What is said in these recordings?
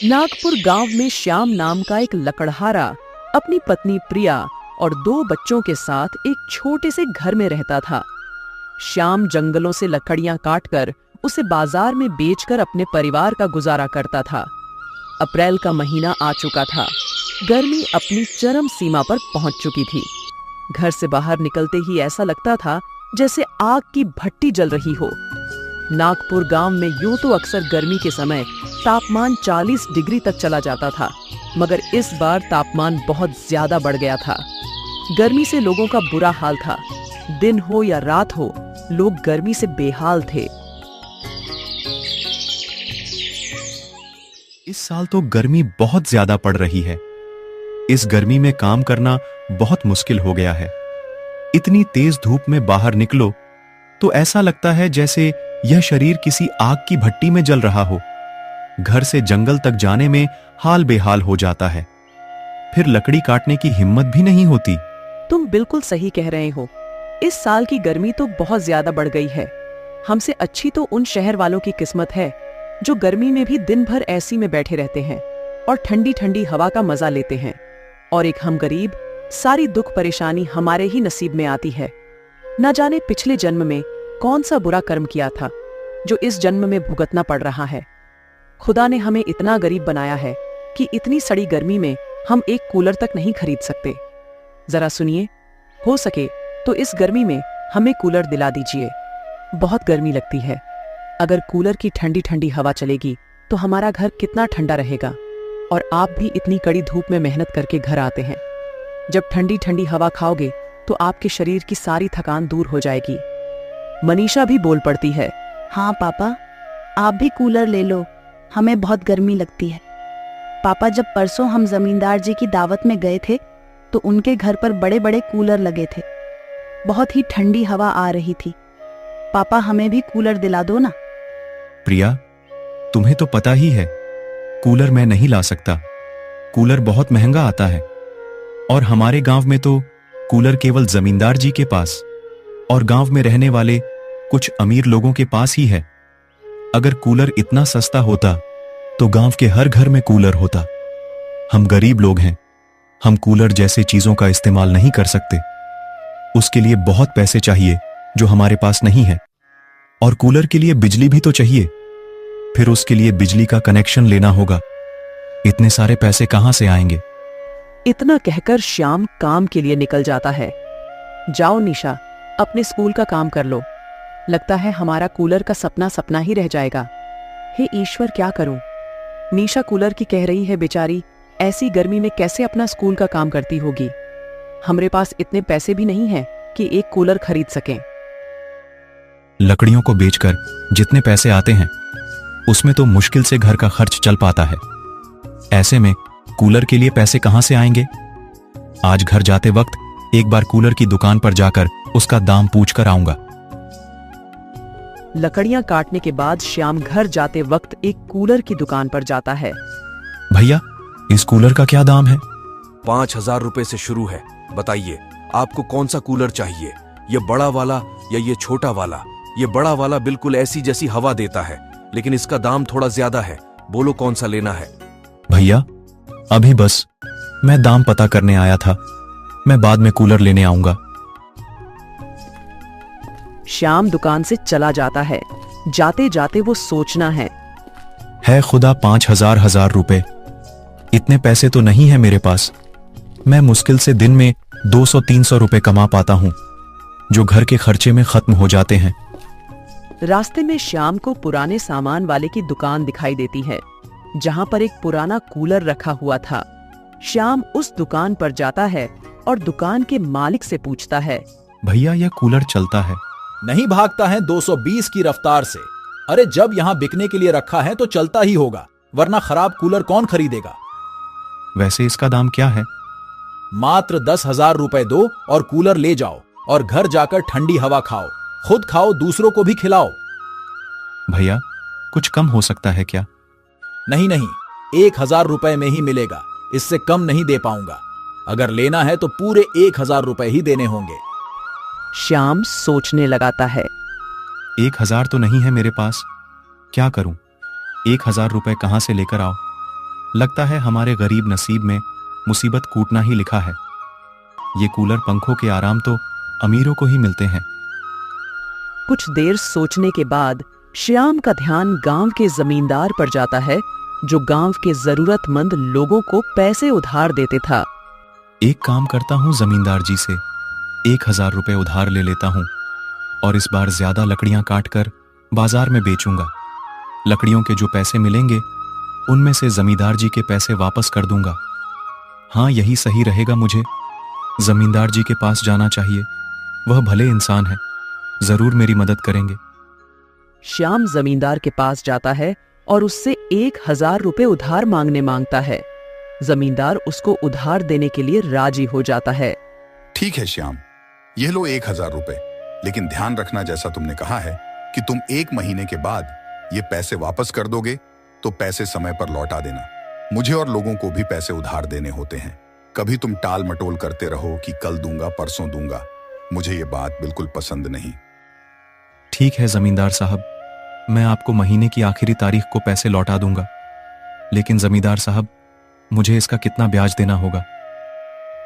नागपुर गांव में श्याम नाम का एक लकड़हारा अपनी पत्नी प्रिया और 2 बच्चों के साथ एक छोटे से घर में रहता था। श्याम जंगलों से लकड़ियां काटकर उसे बाजार में बेचकर अपने परिवार का गुजारा करता था। अप्रैल का महीना आ चुका था। गर्मी अपनी चरम सीमा पर पहुंच चुकी थी। घर से बाहर निकलते ही ऐसा लगता था जैसे आग की भट्टी जल रही हो। नागपुर गांव में यूं तो अक्सर गर्मी के समय तापमान 40 डिग्री तक चला जाता था, मगर इस बार तापमान बहुत ज्यादा बढ़ गया था। गर्मी से लोगों का बुरा हाल था। दिन हो या रात हो, लोग गर्मी से बेहाल थे। इस साल तो गर्मी बहुत ज्यादा पड़ रही है। इस गर्मी में काम करना बहुत मुश्किल हो गया है। इतनी तेज धूप में बाहर निकलो तो ऐसा लगता है जैसे यह शरीर किसी आग की भट्टी में जल रहा हो। घर से जंगल तक जाने में हाल बेहाल हो जाता है। फिर लकड़ी काटने की हिम्मत भी नहीं होती। तुम बिल्कुल सही कह रहे हो। इस साल की गर्मी तो बहुत ज्यादा बढ़ गई है। हमसे अच्छी तो उन शहर वालों की किस्मत है जो गर्मी में भी दिन भर एसी में बैठे रहते हैं और ठंडी ठंडी हवा का मजा लेते हैं। और एक हम गरीब, सारी दुख परेशानी हमारे ही नसीब में आती है। न जाने पिछले जन्म में कौन सा बुरा कर्म किया था जो इस जन्म में भुगतना पड़ रहा है। खुदा ने हमें इतना गरीब बनाया है कि इतनी सड़ी गर्मी में हम एक कूलर तक नहीं खरीद सकते। जरा सुनिए, हो सके तो इस गर्मी में हमें कूलर दिला दीजिए। बहुत गर्मी लगती है। अगर कूलर की ठंडी ठंडी हवा चलेगी तो हमारा घर कितना ठंडा रहेगा। और आप भी इतनी कड़ी धूप में मेहनत करके घर आते हैं। जब ठंडी ठंडी हवा खाओगे तो आपके शरीर की सारी थकान दूर हो जाएगी। मनीषा भी बोल पड़ती है। हाँ पापा, आप भी कूलर ले लो, हमें बहुत गर्मी लगती है। पापा, जब परसों हम जमींदार जी की दावत में गए थे तो उनके घर पर बड़े बड़े कूलर लगे थे। बहुत ही ठंडी हवा आ रही थी। पापा, हमें भी कूलर दिला दो ना। प्रिया, तुम्हें तो पता ही है, कूलर मैं नहीं ला सकता। कूलर बहुत महंगा आता है और हमारे गांव में तो कूलर केवल जमींदार जी के पास और गांव में रहने वाले कुछ अमीर लोगों के पास ही है। अगर कूलर इतना सस्ता होता तो गांव के हर घर में कूलर होता। हम गरीब लोग हैं, हम कूलर जैसे चीजों का इस्तेमाल नहीं कर सकते। उसके लिए बहुत पैसे चाहिए जो हमारे पास नहीं है। और कूलर के लिए बिजली भी तो चाहिए। फिर उसके लिए बिजली का कनेक्शन लेना होगा। इतने सारे पैसे कहां से आएंगे? इतना कहकर श्याम काम के लिए निकल जाता है। जाओ निशा, अपने स्कूल का काम कर लो। लगता है हमारा कूलर का सपना सपना ही रह जाएगा। हे ईश्वर, क्या करूं? निशा कूलर की कह रही है, बेचारी ऐसी गर्मी में कैसे अपना स्कूल का काम करती होगी। हमारे पास इतने पैसे भी नहीं हैं कि एक कूलर खरीद सकें। लकड़ियों को बेचकर जितने पैसे आते हैं उसमें तो मुश्किल से घर का खर्च चल पाता है। ऐसे में कूलर के लिए पैसे कहां से आएंगे? आज घर जाते वक्त एक बार कूलर की दुकान पर जाकर उसका दाम पूछ कर आऊंगा। लकड़ियां काटने के बाद श्याम घर जाते वक्त एक कूलर की दुकान पर जाता है। भैया, इस कूलर का क्या दाम है? 5,000 रुपए से शुरू है। बताइए, आपको कौन सा कूलर चाहिए? ये बड़ा वाला या ये छोटा वाला? ये बड़ा वाला बिल्कुल ऐसी जैसी हवा देता है, लेकिन इसका दाम थोड़ा ज्यादा है। बोलो कौन सा लेना है? भैया, अभी बस मैं दाम पता करने आया था। मैं बाद में कूलर लेने आऊंगा। श्याम दुकान से चला जाता है। जाते जाते वो सोचना है खुदा, 5,000 रुपए, इतने पैसे तो नहीं है मेरे पास। मैं मुश्किल से दिन में 200-300 रुपए कमा पाता हूं, जो घर के खर्चे में खत्म हो जाते हैं। रास्ते में श्याम को पुराने सामान वाले की दुकान दिखाई देती है, जहां पर एक पुराना कूलर रखा हुआ था। श्याम उस दुकान पर जाता है और दुकान के मालिक से पूछता है, भैया, यह कूलर चलता है? नहीं, भागता है 220 की रफ्तार से। अरे, जब यहां बिकने के लिए रखा है तो चलता ही होगा, वरना खराब कूलर कौन खरीदेगा? वैसे इसका दाम क्या है? मात्र 10,000 रुपए दो और कूलर ले जाओ और घर जाकर ठंडी हवा खाओ। खुद खाओ, दूसरों को भी खिलाओ। भैया, कुछ कम हो सकता है क्या? नहीं नहीं, 1,000 रुपए में ही मिलेगा, इससे कम नहीं दे पाऊंगा। अगर लेना है तो पूरे 1,000 रुपए ही देने होंगे। श्याम सोचने लगाता है। 1,000 तो नहीं है मेरे पास, क्या करूं? 1,000 रुपए कहां से लेकर आओ? लगता है हमारे गरीब नसीब में मुसीबत कूटना ही लिखा है। ये कूलर पंखों के आराम तो अमीरों को ही मिलते हैं। कुछ देर सोचने के बाद श्याम का ध्यान गांव के जमींदार पर जाता है, जो गांव के जरूरतमंद लोगों को पैसे उधार देते था। एक काम करता हूं, जमींदार जी से 1000 रुपए उधार ले लेता हूं और इस बार ज्यादा लकड़ियां काटकर बाजार में बेचूंगा। लकड़ियों के जो पैसे मिलेंगे उनमें से जमींदार जी के पैसे वापस कर दूंगा। हाँ, यही सही रहेगा। मुझे जमींदार जी के पास जाना चाहिए। वह भले इंसान है, जरूर मेरी मदद करेंगे। श्याम जमींदार के पास जाता है और उससे 1000 रुपए उधार मांगता है। जमींदार उसको उधार देने के लिए राजी हो जाता है। ठीक है श्याम, ये लो 1000 रुपए, लेकिन ध्यान रखना जैसा तुमने कहा है कि तुम 1 महीने के बाद ये पैसे वापस कर दोगे, तो पैसे समय पर लौटा देना। मुझे और लोगों को भी पैसे उधार देने होते हैं। कभी तुम टाल मटोल करते रहो कि कल दूंगा, परसों दूंगा। मुझे ये बात बिल्कुल पसंद नहीं। ठीक है जमींदार साहब, मैं आपको महीने की आखिरी तारीख को पैसे लौटा दूंगा। लेकिन जमींदार साहब, मुझे इसका कितना ब्याज देना होगा?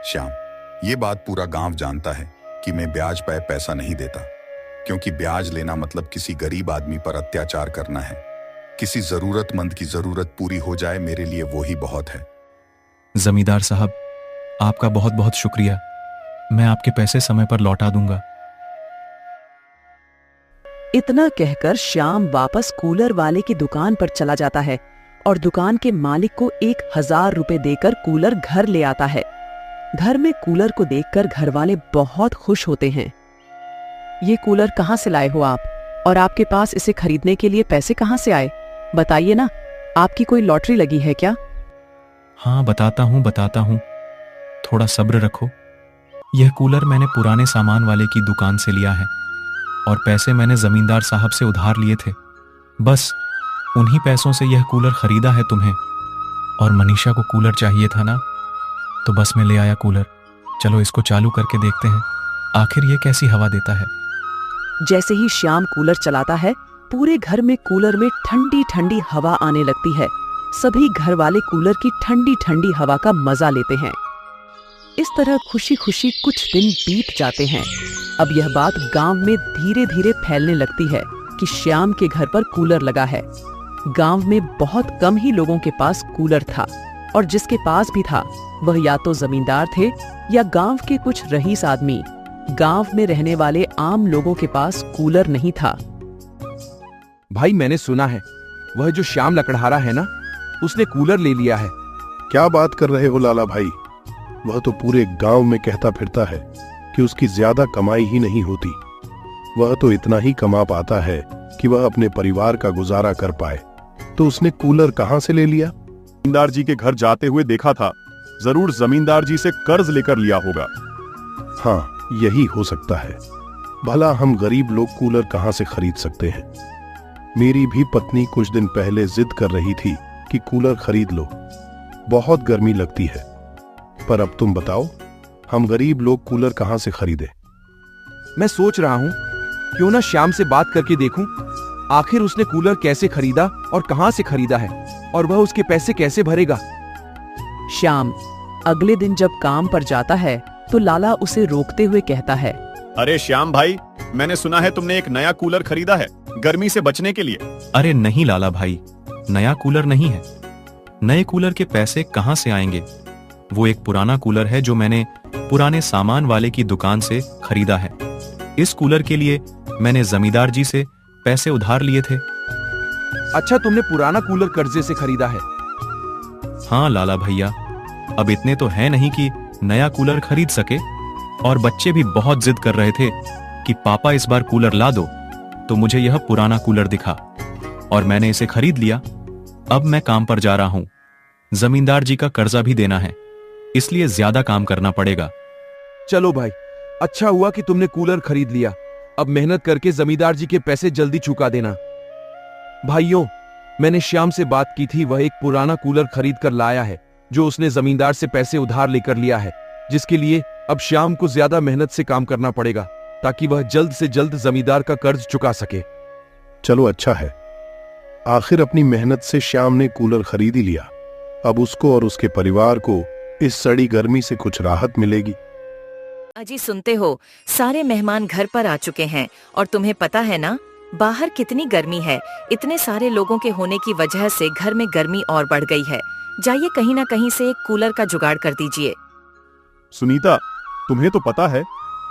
श्याम, ये बात पूरा गांव जानता है कि मैं ब्याज पे पैसा नहीं देता, क्योंकि ब्याज लेना मतलब किसी गरीब आदमी पर अत्याचार करना है। किसी जरूरतमंद की जरूरत पूरी हो जाए, मेरे लिए वो ही बहुत है। जमींदार साहब, आपका बहुत बहुत शुक्रिया। मैं आपके पैसे समय पर लौटा दूंगा। इतना कहकर श्याम वापस कूलर वाले की दुकान पर चला जाता है और दुकान के मालिक को 1000 रुपए देकर कूलर घर ले आता है। घर में कूलर को देखकर घर वाले बहुत खुश होते हैं। ये कूलर कहाँ से लाए हो आप, और आपके पास इसे खरीदने के लिए पैसे कहाँ से आए? बताइए ना, आपकी कोई लॉटरी लगी है क्या? हाँ, बताता हूँ। थोड़ा सब्र रखो। यह कूलर मैंने पुराने सामान वाले की दुकान से लिया है और पैसे मैंने जमींदार साहब से उधार लिए थे। बस उन्हीं पैसों से यह कूलर खरीदा है तुम्हें। और मनीषा को कूलर चाहिए था ना, तो बस मैं ले आया कूलर। चलो इसको चालू करके देखते हैं, आखिर ये कैसी हवा देता है। जैसे ही श्याम कूलर चलाता है, पूरे घर में कूलर में ठंडी ठंडी हवा आने लगती है। सभी घर वाले कूलर की ठंडी ठंडी हवा का मजा लेते हैं। इस तरह खुशी खुशी कुछ दिन बीत जाते हैं। अब यह बात गांव में धीरे धीरे फैलने लगती है कि श्याम के घर पर कूलर लगा है। गांव में बहुत कम ही लोगों के पास कूलर था, और जिसके पास भी था वह या तो जमींदार थे या गांव के कुछ रईस आदमी। गांव में रहने वाले आम लोगों के पास कूलर नहीं था। भाई, मैंने सुना है वह जो श्याम लकड़हारा है ना, उसने कूलर ले लिया है। क्या बात कर रहे हो लाला भाई? वह तो पूरे गांव में कहता फिरता है कि उसकी ज्यादा कमाई ही नहीं होती। वह तो इतना ही कमा पाता है कि वह अपने परिवार का गुजारा कर पाए। तो उसने कूलर कहां से ले लिया? जमींदार जी के घर जाते हुए देखा था। जरूर जमींदार जी से कर्ज लेकर लिया होगा। हाँ, यही हो सकता है। भला हम गरीब लोग कूलर कहां से खरीद सकते हैं? मेरी भी पत्नी कुछ दिन पहले जिद कर रही थी कि कूलर खरीद लो, बहुत गर्मी लगती है। पर अब तुम बताओ, हम गरीब लोग कूलर कहां से खरीदें? मैं सोच रहा हूँ क्यों ना श्याम से बात करके देखूं, आखिर उसने कूलर कैसे खरीदा और कहां से खरीदा है, और वह उसके पैसे कैसे भरेगा। श्याम अगले दिन जब काम पर जाता है तो लाला उसे रोकते हुए कहता है, अरे श्याम भाई, मैंने सुना है तुमने एक नया कूलर खरीदा है गर्मी से बचने के लिए। अरे नहीं लाला भाई, नया कूलर नहीं है। नए कूलर के पैसे कहां से आएंगे? वो एक पुराना कूलर है जो मैंने पुराने सामान वाले की दुकान से खरीदा है। इस कूलर के लिए मैंने जमींदार जी से पैसे उधार लिए थे। अच्छा, तुमने पुराना कूलर कर्जे से खरीदा है? हाँ लाला भैया, अब इतने तो है नहीं कि नया कूलर खरीद सके, और बच्चे भी बहुत जिद कर रहे थे कि पापा इस बार कूलर ला दो। तो मुझे यह पुराना कूलर दिखा और मैंने इसे खरीद लिया। अब मैं काम पर जा रहा हूं। जमींदार जी का कर्जा भी देना है, इसलिए ज्यादा काम करना पड़ेगा। चलो भाई, अच्छा हुआ कि तुमने कूलर खरीद लिया। अब मेहनत करके जमींदार जी के पैसे जल्दी चुका देना। भाइयों, मैंने श्याम से बात की थी, वह एक पुराना कूलर खरीद कर लाया है जो उसने जमींदार से पैसे उधार लेकर लिया है, जिसके लिए अब श्याम को ज्यादा मेहनत से काम करना पड़ेगा ताकि वह जल्द से जल्द जमींदार का कर्ज चुका सके। चलो अच्छा है, आखिर अपनी मेहनत से श्याम ने कूलर खरीद ही लिया। अब उसको और उसके परिवार को इस सड़ी गर्मी से कुछ राहत मिलेगी। अजी सुनते हो, सारे मेहमान घर पर आ चुके हैं और तुम्हें पता है ना बाहर कितनी गर्मी है। इतने सारे लोगों के होने की वजह से घर में गर्मी और बढ़ गई है। जाइए कहीं ना कहीं से एक कूलर का जुगाड़ कर दीजिए। सुनीता, तुम्हें तो पता है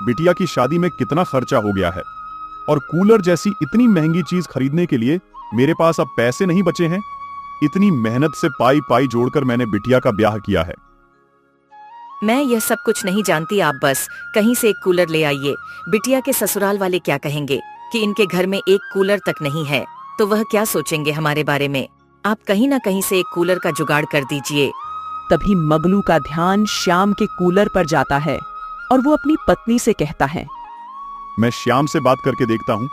बिटिया की शादी में कितना खर्चा हो गया है, और कूलर जैसी इतनी महंगी चीज खरीदने के लिए मेरे पास अब पैसे नहीं बचे हैं। इतनी मेहनत से पाई पाई जोड़कर मैंने बिटिया का ब्याह किया है। मैं यह सब कुछ नहीं जानती, आप बस कहीं से एक कूलर ले आइए। बिटिया के ससुराल वाले क्या कहेंगे कि इनके घर में एक कूलर तक नहीं है, तो वह क्या सोचेंगे हमारे बारे में। आप कहीं ना कहीं से एक कूलर का जुगाड़ कर दीजिए। तभी मगलू का ध्यान श्याम के कूलर पर जाता है और वो अपनी पत्नी से कहता है, मैं श्याम से बात करके देखता हूँ,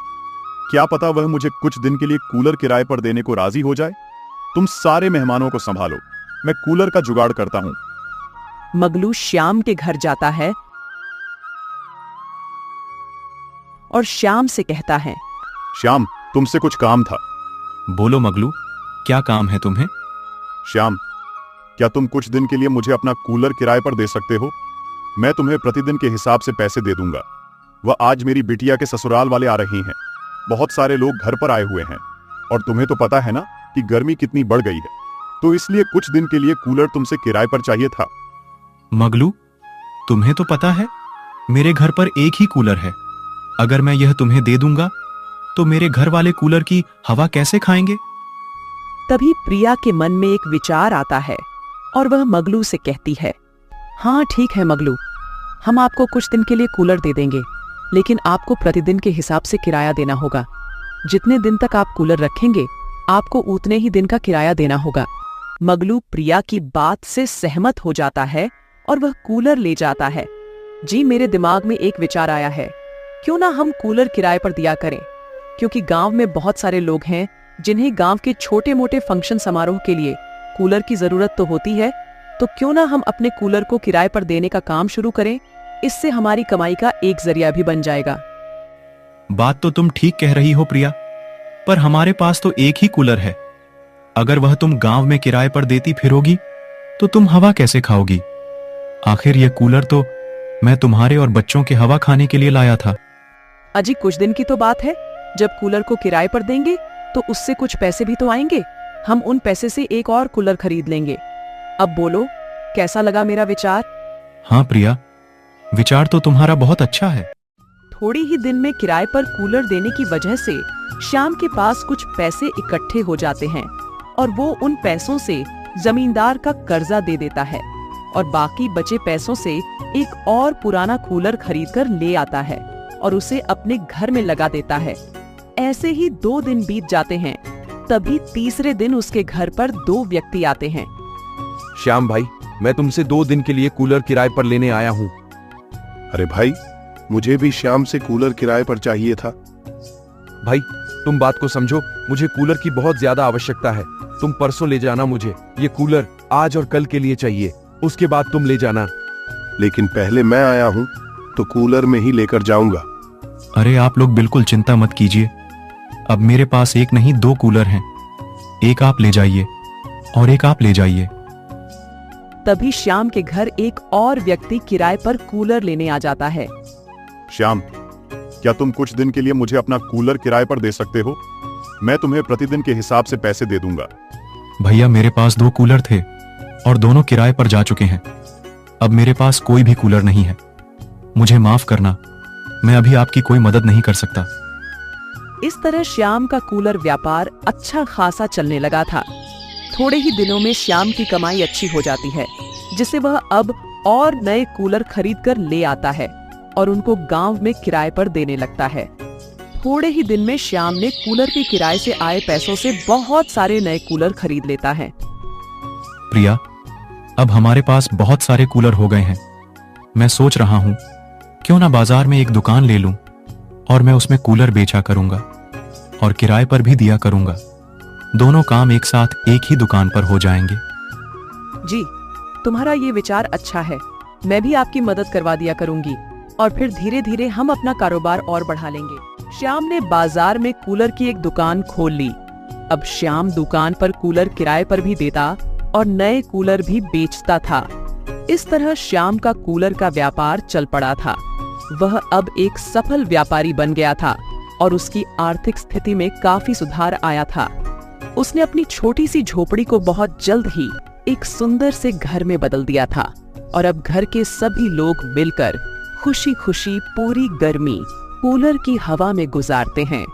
क्या पता वह मुझे कुछ दिन के लिए कूलर किराए पर देने को राजी हो जाए। तुम सारे मेहमानों को संभालो, मैं कूलर का जुगाड़ करता हूँ। मगलू श्याम के घर जाता है और श्याम से कहता है, श्याम, तुमसे कुछ काम था। बोलो मगलू, क्या काम है तुम्हें? श्याम, क्या तुम कुछ दिन के लिए मुझे अपना कूलर किराए पर दे सकते हो? मैं तुम्हें प्रतिदिन के हिसाब से पैसे दे दूंगा। वह आज मेरी बिटिया के ससुराल वाले आ रही हैं। बहुत सारे लोग घर पर आए हुए हैं और तुम्हें तो पता है ना कि गर्मी कितनी बढ़ गई है, तो इसलिए कुछ दिन के लिए कूलर तुमसे किराए पर चाहिए था। मगलू, तुम्हें तो पता है मेरे घर पर एक ही कूलर है। अगर मैं यह तुम्हें दे दूंगा तो मेरे घर वाले कूलर की हवा कैसे खाएंगे? तभी प्रिया के मन में एक विचार आता है और वह मगलू से कहती है, हाँ ठीक है मगलू, हम आपको कुछ दिन के लिए कूलर दे देंगे, लेकिन आपको प्रतिदिन के हिसाब से किराया देना होगा। जितने दिन तक आप कूलर रखेंगे आपको उतने ही दिन का किराया देना होगा। मगलू प्रिया की बात से सहमत हो जाता है और वह कूलर ले जाता है। जी, मेरे दिमाग में एक विचार आया है, क्यों ना हम कूलर किराए पर दिया करें, क्योंकि गांव में बहुत सारे लोग हैं जिन्हें गांव के छोटे मोटे फंक्शन समारोह के लिए कूलर की जरूरत तो होती है। तो क्यों ना हम अपने कूलर को किराए पर देने का काम शुरू करें, इससे हमारी कमाई का एक जरिया भी बन जाएगा। बात तो तुम ठीक कह रही हो प्रिया, पर हमारे पास तो एक ही कूलर है। अगर वह तुम गांव में किराए पर देती फिरोगी तो तुम हवा कैसे खाओगी? आखिर यह कूलर तो मैं तुम्हारे और बच्चों के हवा खाने के लिए लाया था। अजी, कुछ दिन की तो बात है, जब कूलर को किराए पर देंगे तो उससे कुछ पैसे भी तो आएंगे। हम उन पैसे से एक और कूलर खरीद लेंगे। अब बोलो, कैसा लगा मेरा विचार? हाँ प्रिया, विचार तो तुम्हारा बहुत अच्छा है। थोड़ी ही दिन में किराए पर कूलर देने की वजह से श्याम के पास कुछ पैसे इकट्ठे हो जाते हैं और वो उन पैसों से जमींदार का कर्जा दे देता है और बाकी बचे पैसों से एक और पुराना कूलर खरीदकर ले आता है और उसे अपने घर में लगा देता है। ऐसे ही 2 दिन बीत जाते हैं। तभी तीसरे दिन उसके घर पर 2 व्यक्ति आते हैं। श्याम भाई, मैं तुमसे 2 दिन के लिए कूलर किराए पर लेने आया हूँ। अरे भाई, मुझे भी शाम से कूलर किराए पर चाहिए था। भाई, तुम बात को समझो, मुझे कूलर की बहुत ज्यादा आवश्यकता है। तुम परसों ले जाना, मुझे ये कूलर आज और कल के लिए चाहिए, उसके बाद तुम ले जाना। लेकिन पहले मैं आया हूँ तो कूलर में ही लेकर जाऊंगा। अरे आप लोग बिल्कुल चिंता मत कीजिए, अब मेरे पास एक नहीं 2 कूलर हैं। एक आप ले जाइए और एक आप ले जाइए। तभी श्याम के घर एक और व्यक्ति किराए पर कूलर लेने आ जाता है। श्याम, क्या तुम कुछ दिन के लिए मुझे अपना कूलर किराए पर दे सकते हो? मैं तुम्हें प्रतिदिन के हिसाब से पैसे दे दूंगा। भैया, मेरे पास 2 कूलर थे और दोनों किराए पर जा चुके हैं। अब मेरे पास कोई भी कूलर नहीं है। मुझे माफ करना, मैं अभी आपकी कोई मदद नहीं कर सकता। इस तरह श्याम का कूलर व्यापार अच्छा खासा चलने लगा था। थोड़े ही दिनों में श्याम की कमाई अच्छी हो जाती है, जिसे वह अब और नए कूलर खरीद कर ले आता है और उनको गांव में किराए पर देने लगता है। थोड़े ही दिन में श्याम ने कूलर के किराए से आए पैसों से बहुत सारे नए कूलर खरीद लेता है। प्रिया, अब हमारे पास बहुत सारे कूलर हो गए हैं। मैं सोच रहा हूँ क्यों ना बाजार में एक दुकान ले लूं और मैं उसमें कूलर बेचा करूंगा और किराए पर भी दिया करूंगा। दोनों काम एक साथ एक ही दुकान पर हो जाएंगे। जी, तुम्हारा ये विचार अच्छा है। मैं भी आपकी मदद करवा दिया करूंगी और फिर धीरे धीरे हम अपना कारोबार और बढ़ा लेंगे। श्याम ने बाजार में कूलर की एक दुकान खोल ली। अब श्याम दुकान पर कूलर किराए पर भी देता और नए कूलर भी बेचता था। इस तरह श्याम का कूलर का व्यापार चल पड़ा था। वह अब एक सफल व्यापारी बन गया था और उसकी आर्थिक स्थिति में काफी सुधार आया था। उसने अपनी छोटी सी झोपड़ी को बहुत जल्द ही एक सुंदर से घर में बदल दिया था और अब घर के सभी लोग मिलकर खुशी खुशी पूरी गर्मी कूलर की हवा में गुजारते हैं।